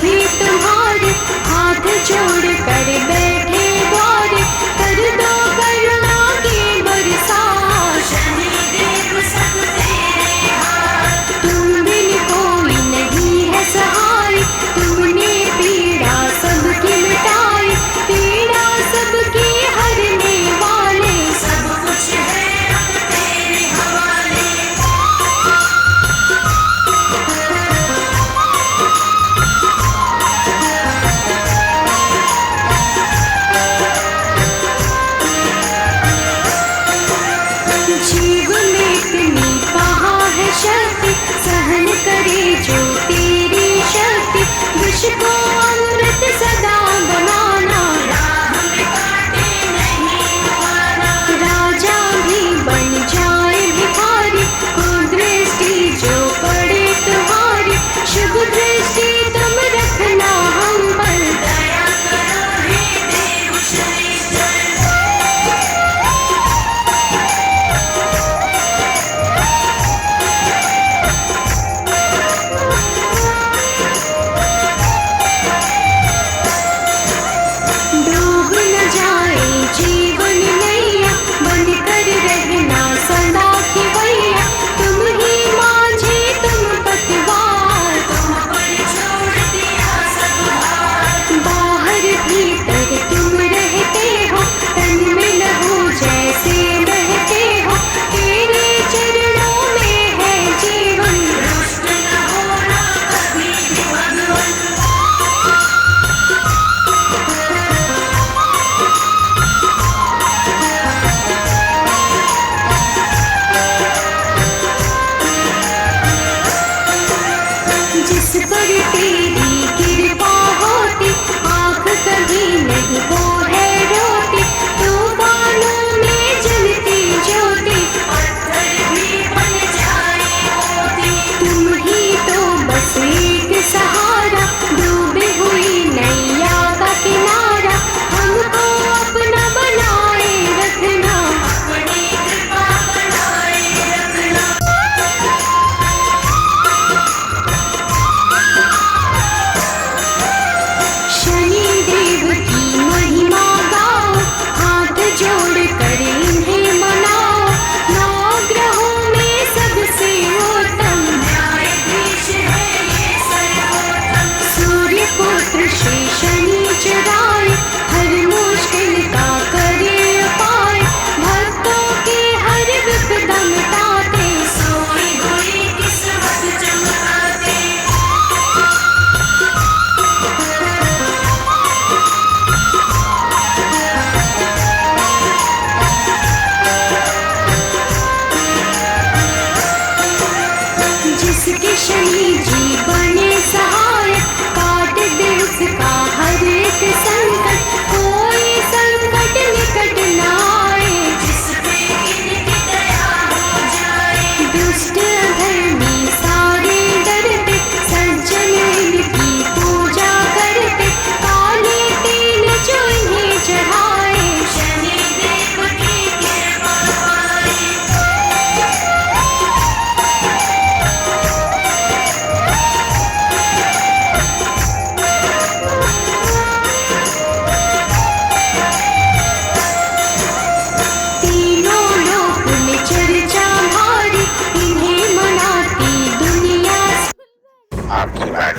सभी तुम्हारे हाथ जोड़ कर बैठे द्वारे, कर दो करुणा की बरसात। शनिदेव सब तेरे हाथ, तुम बिन कोई नहीं है सहाय, तुमने पीड़ा सबकी मिटाई, पीड़ा सबकी हरने वाले। सब कुछ है अब तेरे हवाले। जीव में इतनी कहाँ है शक्ति, सहन करे जो तेरी शक्ति, विष को अमृत सदा बनाना। राह में कांटे नहीं पाना, राजा भी बन जाए भिखारी, कुदृष्टि जो पड़े तुम्हारी, शुभ दृष्टि तुम रखना हम पर। दया करो हे देव शनिश्चर। डूब न जाए जीवन नैया, बन कर रहना सदा की वैया, तुम ही माझे तुम पतवार। तुम पर छोड़ दिया सब भार, बाहर भीतर तुम रहते हो, तन में लहू जैसे रहते हो, तेरे चरणों में है जीवन। रुष्ट न होना कभी भी भगवन। जिस पर तेरी कृपा होती, आँख कभी नहीं वो है रोती, तूफानों में जलती ज्योति, पत्थर भी बन जाए मोती, तुम ही तो बस एक सहारा, डूबी हुई नैया का किनारा, हमको अपना बनाए रखना। अपनी कृपा बनाए रखना। शनि देव की महिमा गाओ, हाथ जोड़ कर इन्हें मनाओ, नौ ग्रहों में सबसे उत्तम, न्यायाधीश है ये सर्वोत्तम। सूर्य पुत्र श्री शनिचराय, हर मुश्किल का करे उपाय, भक्तों की हर विपदा मिटाते। सोई हुई किस्मत चमकाते, जिसके शनि जी बने सहाय, काट दे उसका हर एक संकट, कोई संकट निकट न आए। जिस पे इनकी दया हो जाए, दुष्ट अधर्मी सारे डरते, सज्जन इनकी पूजा करते, काले तिल जो इन्हें चढ़ाए। शनिदेव की कृपा पाए। तीनों लोक में चर्चा भारी, इन्हें मनाती दुनिया। आपकी बात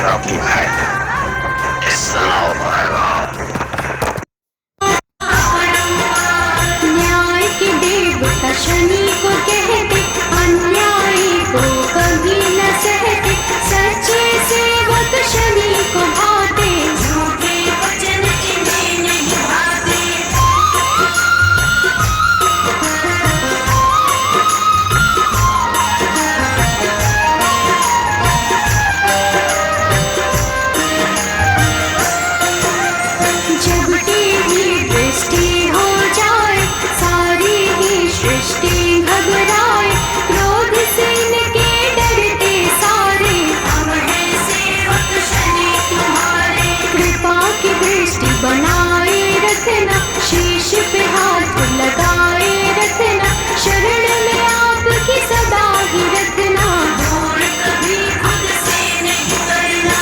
आपकी भाई सुनाओ भगवान। न्याय के देवता शनि को कहते, अन्यायी को कभी न सहते, सच्चे सेवक शनि को भाते। झूठे वचन इन्हें नहीं भाते, जब तेरी दृष्टि हो जाए, सारी ही सृष्टि घबराए, क्रोध से इनके डरते सारे। हम हैं सेवक शनि तुम्हारे। कृपा की दृष्टि बनाए रखना, शीश पे हाथ लगाए रखना, शरण में आपकी सदा ही रखना। दूर कभी खुद से नहीं करना,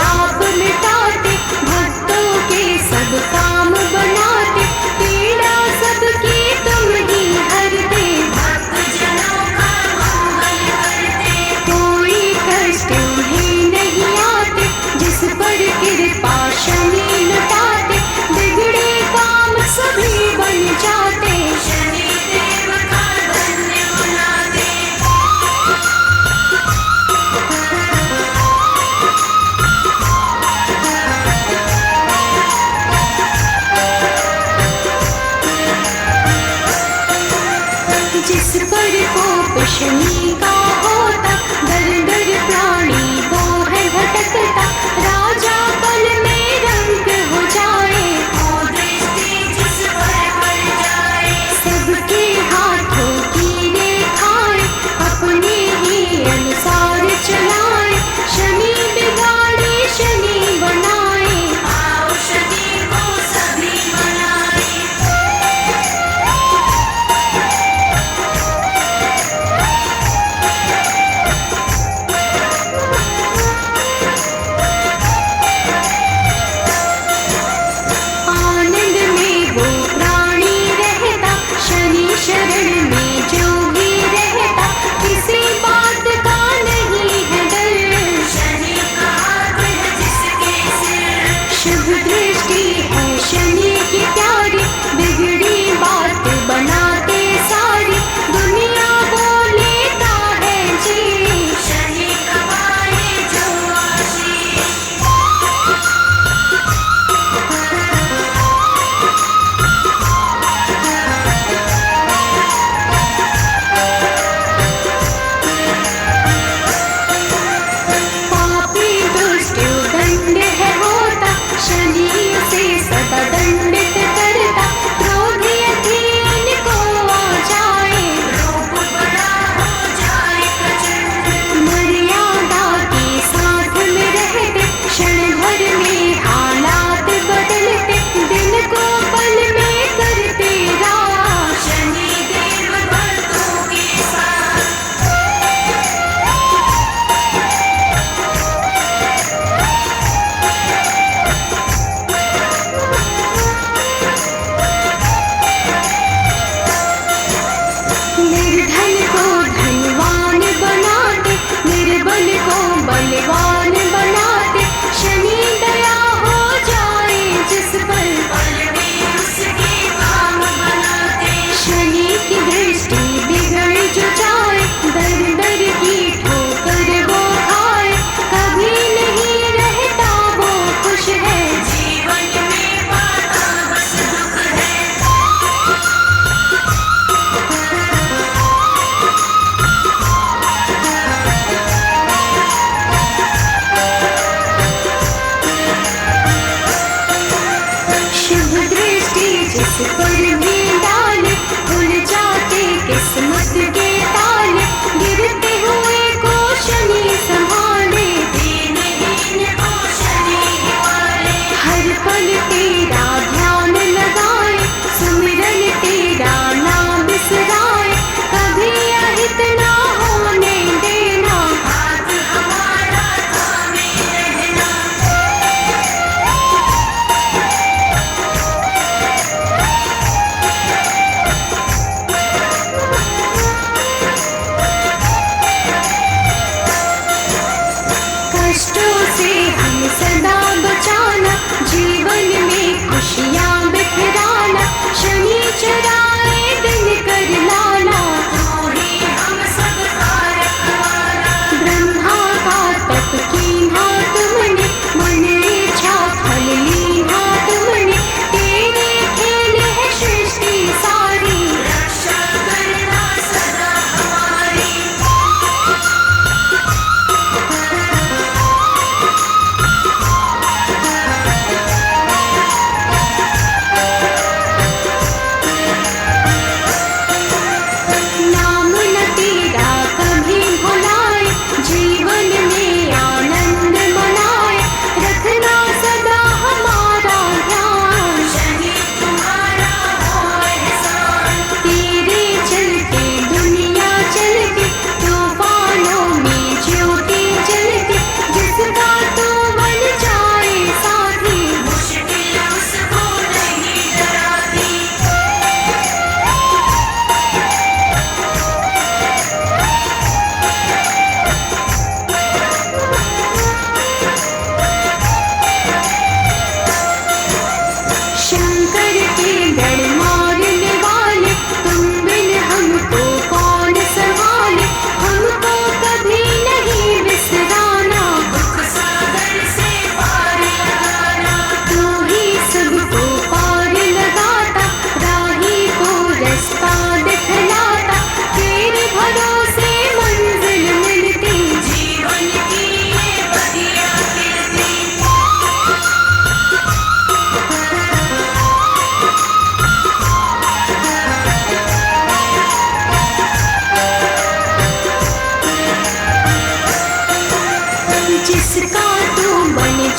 पाप मिटाते, भक्तों के सब काम बनाते, पीड़ा सबकी तुम ही हरते, भक्तजनों का मंगल करते, कोई कष्ट उन्हें नहीं आते, जिस पर कृपा शनि लुटाते, बिगड़े काम सभी बन जाते। शनिदेव का धन्य बनाते, जिस पर कोप शनि का होता, दर दर प्राणी वो है भटकता, राजा पल में रंग हो जाए, वो दृष्टि जिस पर पड़ जाए, सबके हाथों की रेखाएं अपने ही अनुसार चलाए, शनि बिगाड़े शनि बनाए। आओ शनि को सभी मनाए,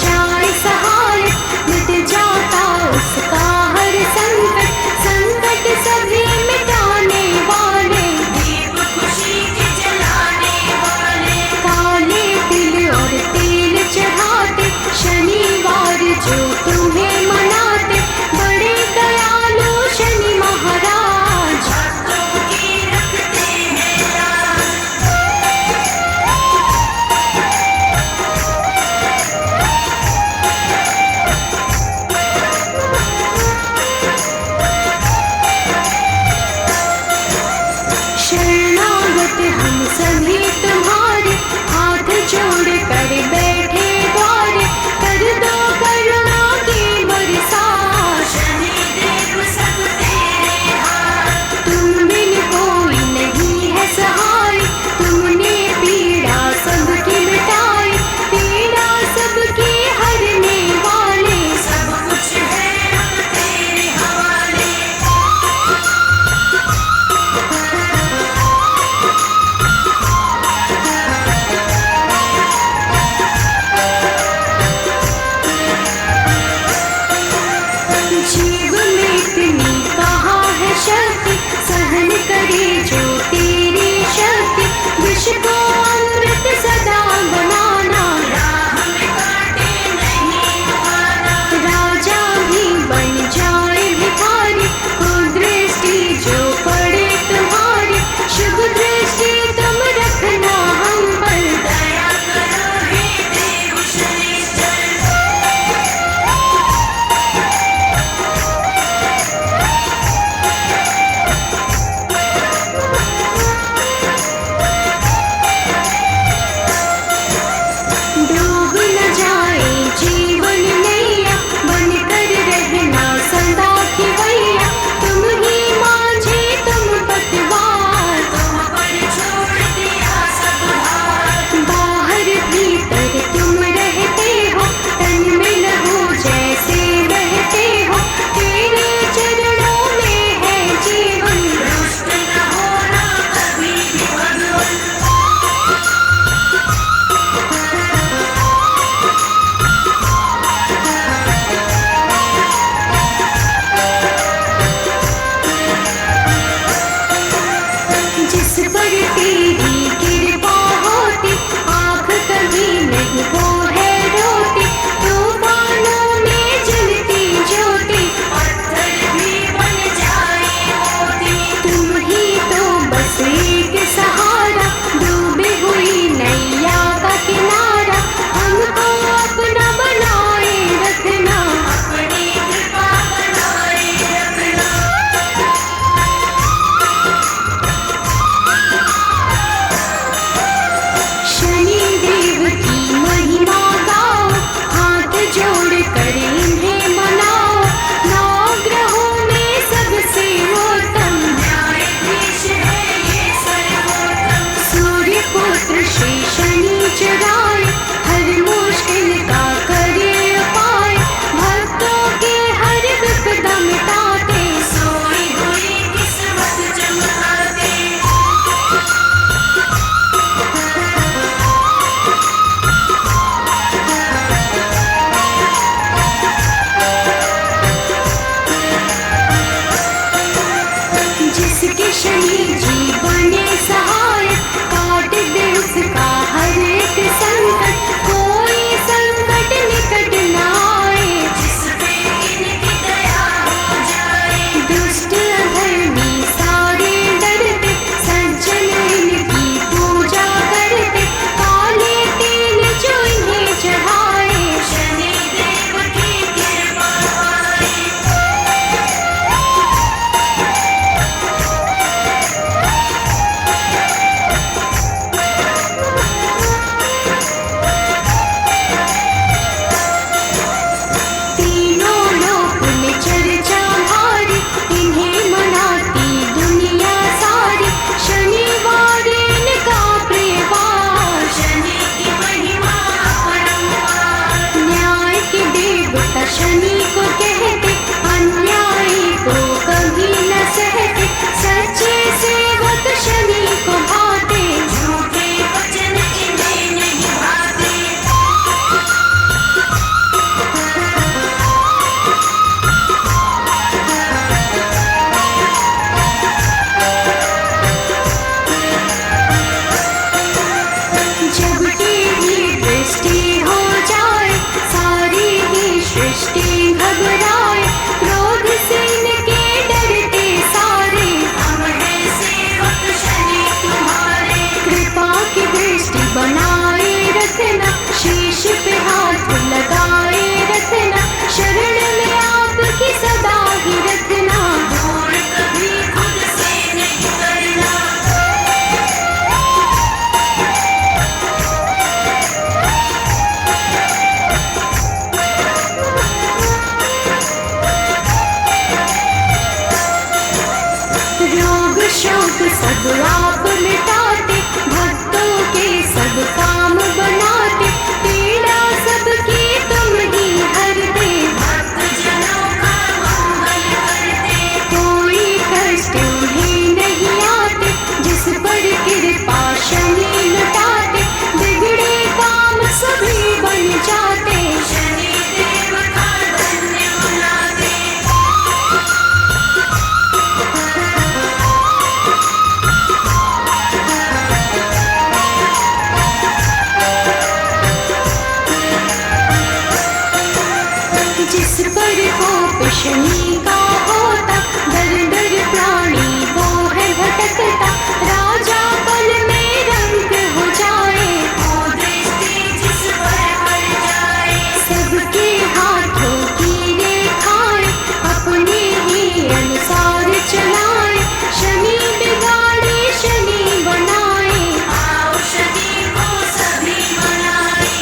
जाए सहाय, मिट जाता उसका हर संकट, संकट सभी मिटाने वाले, दीप खुशी के जलाने वाले, काले तिल और तेल चढ़ाते, शनिवार जो तुम्हें मनाते, बड़े दयालु शनि महाराज। भक्तों की रखते हैं लाज। शरणागत हम सभी तुम्हारे, हाथ जोड़ कर बैठे द्वारे, कर दो करुणा की सब आप मिटाते, भक्तों के सब काम बनाते, पीड़ा सबकी तुम ही हरते, भक्तजनों का मंगल करते। कोई कष्ट उन्हें नहीं आते, जिस पर कृपा शनि लुटाते, बिगड़े काम सभी बन जाते। शनिदेव का धन्य बुलाते। जिस पर कोप शनि का होता, दर दर प्राणी वो है भटकता, राजा पल में रंग हो जाए, वो दृष्टि जिस पर पड़ जाए। सबके हाथों की रेखाएं अपने ही अनुसार चलाए, शनि बिगाड़े शनि बनाए। आओ शनि को सभी मनाए।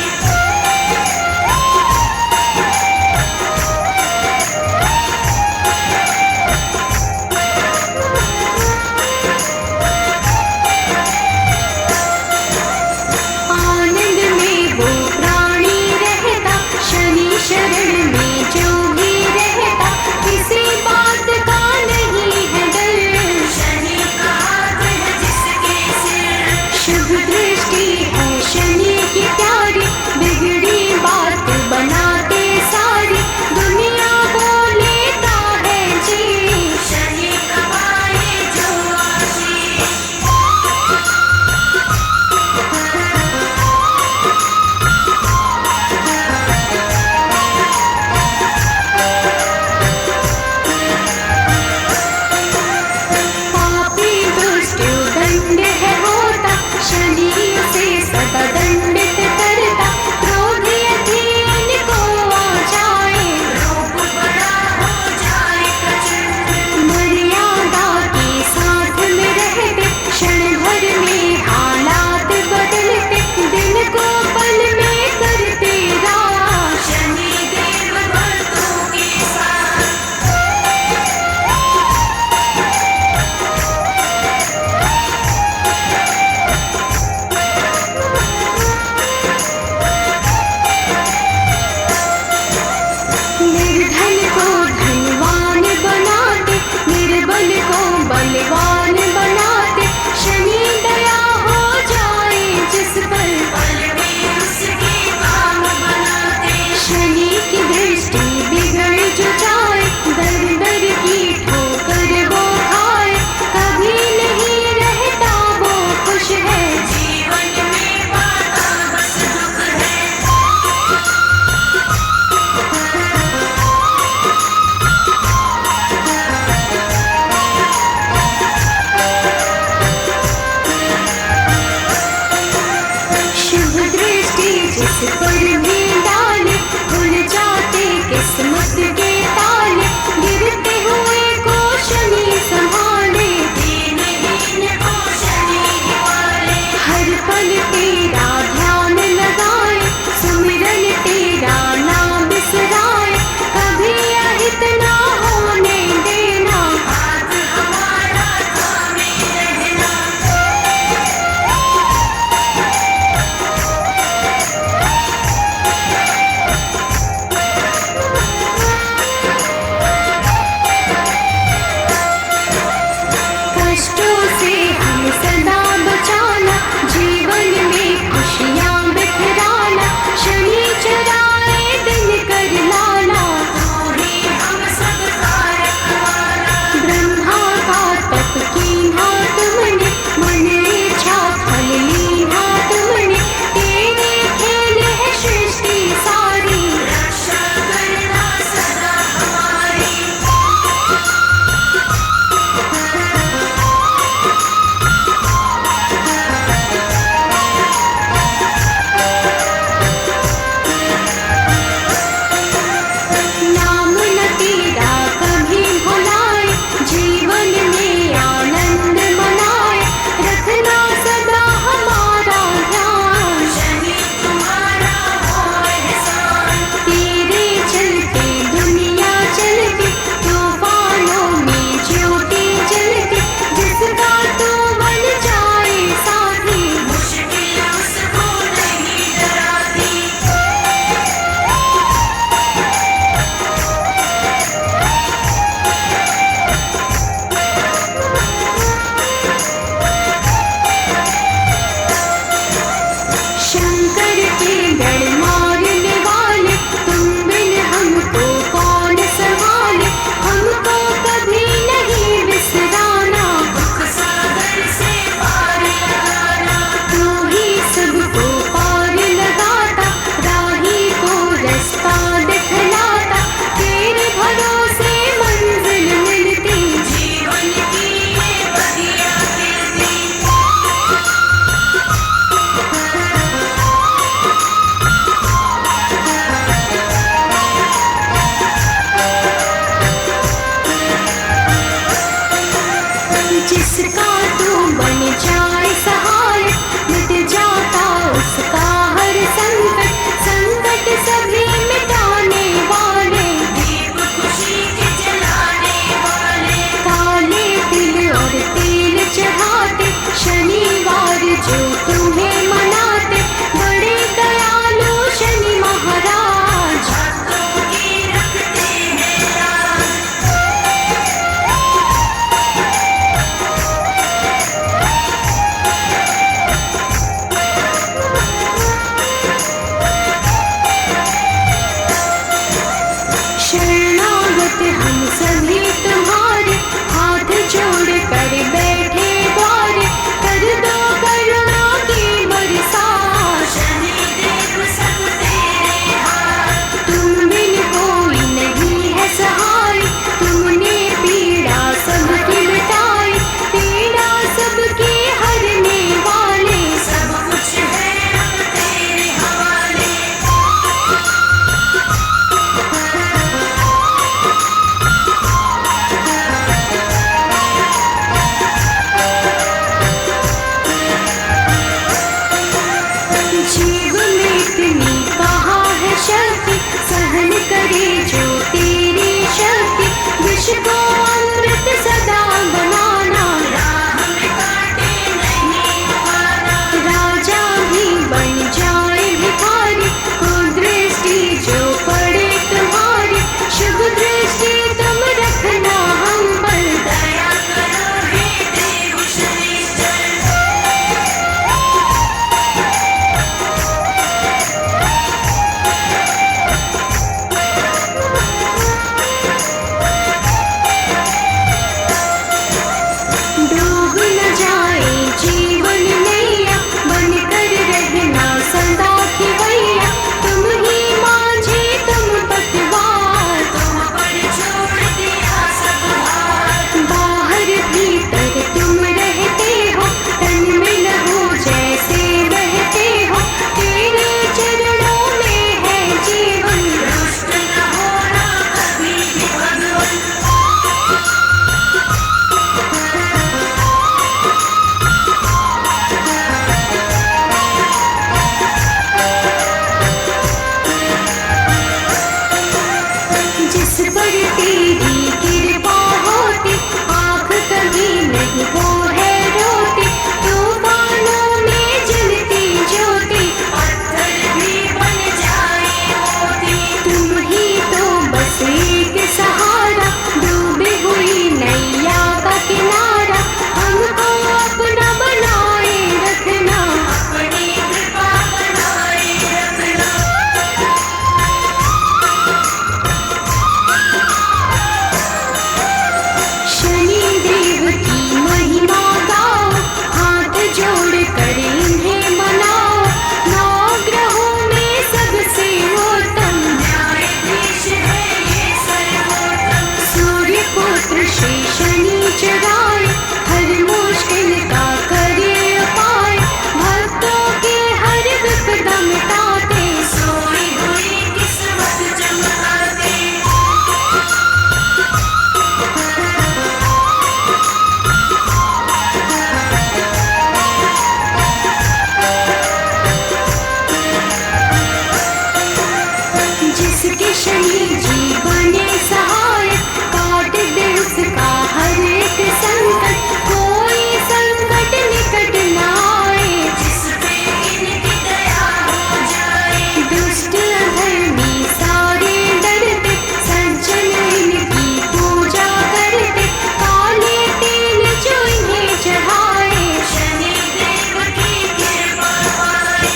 जिसके शनि जी बने सहाय, काट दे उसका हर एक संकट, कोई संकट निकट न आए। जिस पे इनकी दया हो जाए, दुष्ट अधर्मी सारे डरते, सज्जन इनकी पूजा करते, काले तेल जो इन्हें चढ़ाए। शनि देव की कृपा पाए।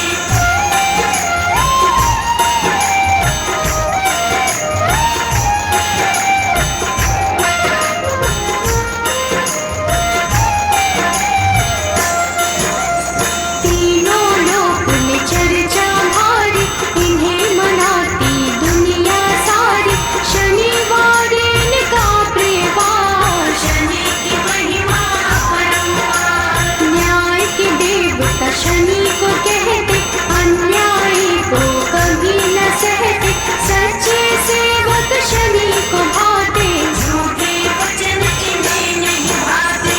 तीनों लोक में चर्चा भारी, इन्हें मनाती दुनिया सारी, शनिवार इनका त्योहार। शनि की महिमा अपरंपार, न्याय के देवता शनि को कहते, अन्यायी को कभी न सहते, सच्चे सेवक शनि को भाते। झूठे वचन इन्हें नहीं भाते।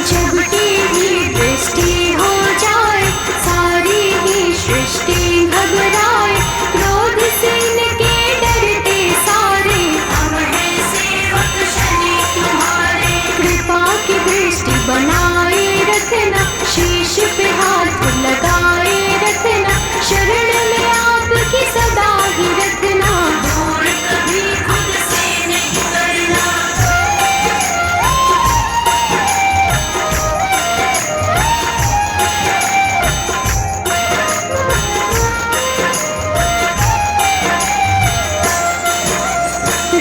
जब तेरी दृष्टि हो जाए, सारी ही सृष्टि घबराए, क्रोध से इनके डरते सारे। हम हैं सेवक शनि तुम्हारे, कृपा की दृष्टि बनाए रखना, शीश पे हाथ लगाए रखना, शरण में आपकी सदा ही रखना। दूर कभी खुद से नहीं करना।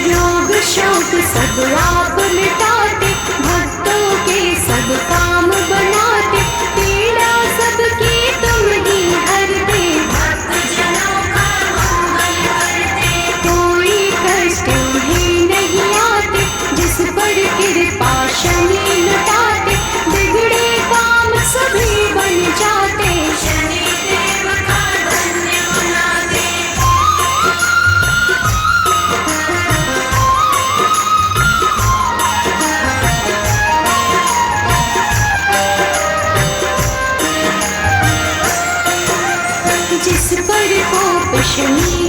रोग शोक सब आप मिटाते, भक्तों के सब काम बनाते, पीड़ा सबकी तुम ही हरते। भक्त जनों का मंगल करते, कोई कष्ट उन्हें नहीं आते, जिस पर कृपा शनि लुटाते, बिगड़े काम सभी बन जाते। शनि देव का धन्य बना दे। जिस पर कोप शनि